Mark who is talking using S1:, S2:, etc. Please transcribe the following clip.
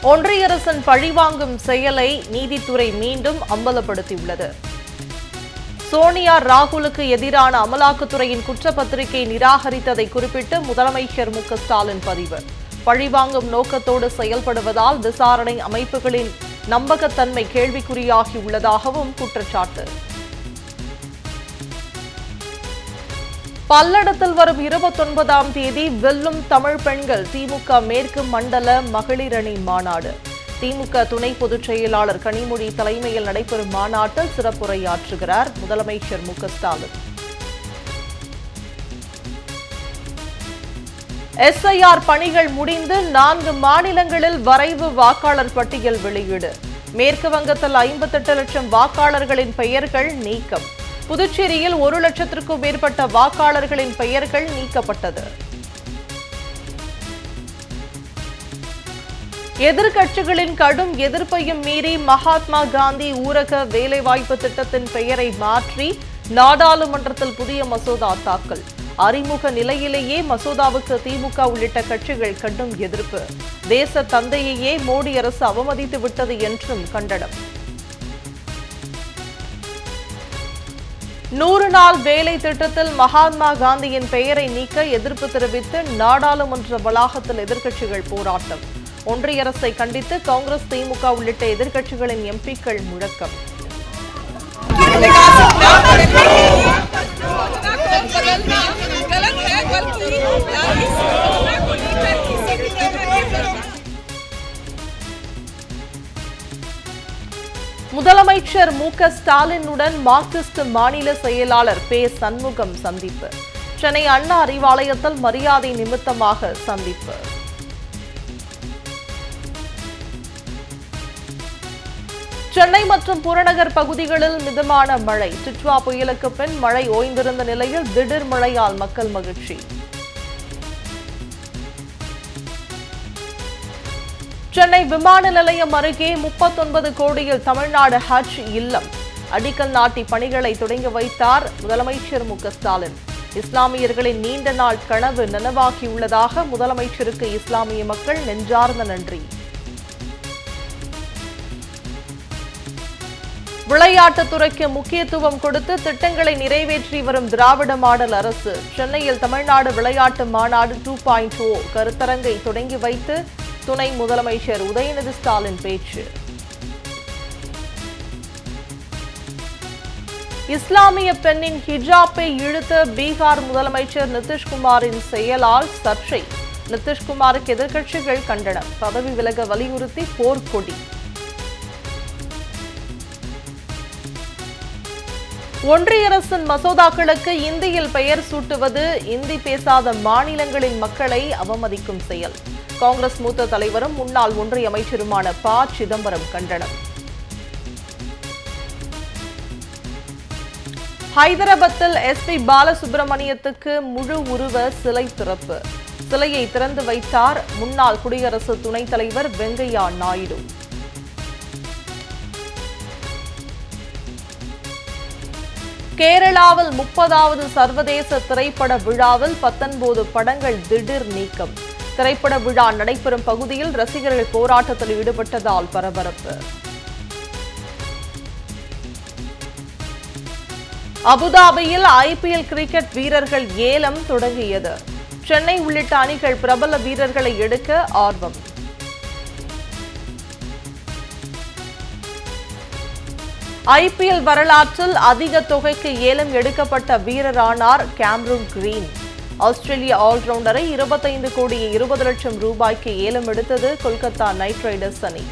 S1: ஒன்றிய அரசின் பழிவாங்கும் செயலை நீதித்துறை மீண்டும் அம்பலப்படுத்தியுள்ளது. சோனியா ராகுலுக்கு எதிரான அமலாக்கத்துறையின் குற்றப்பத்திரிகை நிராகரித்ததை குறிப்பிட்டு முதலமைச்சர் மு.க.ஸ்டாலின் பதிவு. பழிவாங்கும் நோக்கத்தோடு செயல்படுவதால் விசாரணை அமைப்புகளின் நம்பகத்தன்மை கேள்விக்குறியாகியுள்ளதாகவும் குற்றச்சாட்டு. பல்லடத்தில் வரும் 29ஆம் தேதி வெல்லும் தமிழ் பெண்கள் திமுக மேற்கு மண்டல மகளிர் அணி மாநாடு. திமுக துணை பொதுச் செயலாளர் கனிமொழி தலைமையில் நடைபெறும் மாநாட்டில் சிறப்புரையாற்றுகிறார் முதலமைச்சர் மு.க.ஸ்டாலின். SIR பணிகள் முடிந்து 4 மாநிலங்களில் வரைவு வாக்காளர் பட்டியல் வெளியீடு. மேற்கு வங்கத்தில் 58 லட்சம் வாக்காளர்களின் பெயர்கள் நீக்கம். புதுச்சேரியில் 1 லட்சத்திற்கும் மேற்பட்ட வாக்காளர்களின் பெயர்கள் நீக்கப்பட்டது. எதிர்க்கட்சிகளின் கடும் எதிர்ப்பையும் மீறி மகாத்மா காந்தி ஊரக வேலைவாய்ப்பு திட்டத்தின் பெயரை மாற்றி நாடாளுமன்றத்தில் புதிய மசோதா தாக்கல். அறிமுக நிலையிலேயே மசோதாவுக்கு திமுக உள்ளிட்ட கட்சிகள் கடும் எதிர்ப்பு. தேச தந்தையையே மோடி அரசு அவமதித்து விட்டது என்றும் கண்டனம். 100 நாள் வேலை திட்டத்தில் மகாத்மா காந்தியின் பெயரை நீக்க எதிர்ப்பு தெரிவித்து நாடாளுமன்ற வளாகத்தில் எதிர்க்கட்சிகள் போராட்டம். ஒன்றிய அரசை கண்டித்து காங்கிரஸ், திமுக உள்ளிட்ட எதிர்க்கட்சிகளின் எம்பிக்கள் முழக்கம். முதலமைச்சர் மு.க.ஸ்டாலினுடன் மார்க்சிஸ்ட் மாநில செயலாளர் பே. சண்முகம் சந்திப்பு. சென்னை அண்ணா அறிவாலயத்தில் மரியாதை நிமித்தமாக சந்திப்பு. சென்னை மற்றும் புறநகர் பகுதிகளில் மிதமான மழை. டிட்வா புயலுக்கு பின் மழை ஓய்ந்திருந்த நிலையில் திடீர் மழையால் மக்கள் மகிழ்ச்சி. சென்னை விமான நிலையம் அருகே 39 கோடியில் தமிழ்நாடு ஹஜ் இல்லம் அடிக்கல் நாட்டி பணிகளை தொடங்கி வைத்தார் முதலமைச்சர் மு.க.ஸ்டாலின். இஸ்லாமியர்களின் நீண்ட நாள் கனவு நனவாகியுள்ளதாக முதலமைச்சருக்கு இஸ்லாமிய மக்கள் நெஞ்சார்ந்த நன்றி. விளையாட்டுத்துறைக்கு முக்கியத்துவம் கொடுத்து திட்டங்களை நிறைவேற்றி வரும் திராவிட மாடல் அரசு. சென்னையில் தமிழ்நாடு விளையாட்டு மாநாடு 2.0 கருத்தரங்கை தொடங்கி வைத்து துணை முதலமைச்சர் உதயநிதி ஸ்டாலின் பேச்சு. இஸ்லாமிய பெண்ணின் ஹிஜாப்பை இழுத்த பீகார் முதலமைச்சர் நிதிஷ்குமாரின் செயலால் சர்ச்சை. நிதிஷ்குமாருக்கு எதிர்க்கட்சிகள் கண்டனம். பதவி விலக வலியுறுத்தி போர்க்கொடி. ஒன்றிய அரசின் மசோதாக்களுக்கு இந்தியில் பெயர் சூட்டுவது இந்தி பேசாத மாநிலங்களின் மக்களை அவமதிக்கும் செயல். காங்கிரஸ் மூத்த தலைவரும் முன்னாள் ஒன்றிய அமைச்சருமான ப. சிதம்பரம் கண்டனம். ஹைதராபாத்தில் SP பாலசுப்ரமணியத்துக்கு முழு உருவ சிலை திறப்பு. சிலையை திறந்து வைத்தார் முன்னாள் குடியரசு துணைத் தலைவர் வெங்கையா நாயுடு. கேரளாவில் 30வது சர்வதேச திரைப்பட விழாவில் 19 படங்கள் திடீர் நீக்கம். திரைப்பட விழா நடைபெறும் பகுதியில் ரசிகர்கள் போராட்டத்தில் ஈடுபட்டதால் பரபரப்பு. அபுதாபியில் IPL கிரிக்கெட் வீரர்கள் ஏலம் தொடங்கியது. சென்னை உள்ளிட்ட அணிகள் பிரபல வீரர்களை எடுக்க ஆர்வம். IPL வரலாற்றில் அதிக தொகைக்கு ஏலம் எடுக்கப்பட்ட வீரரானார் கேமரூன் கிரீன். ஆஸ்திரேலிய ஆல்ரவுண்டரை 25 கோடியே 20 லட்சம் ரூபாய்க்கு ஏலம் எடுத்தது கொல்கத்தா நைட் ரைடர்ஸ் அணி.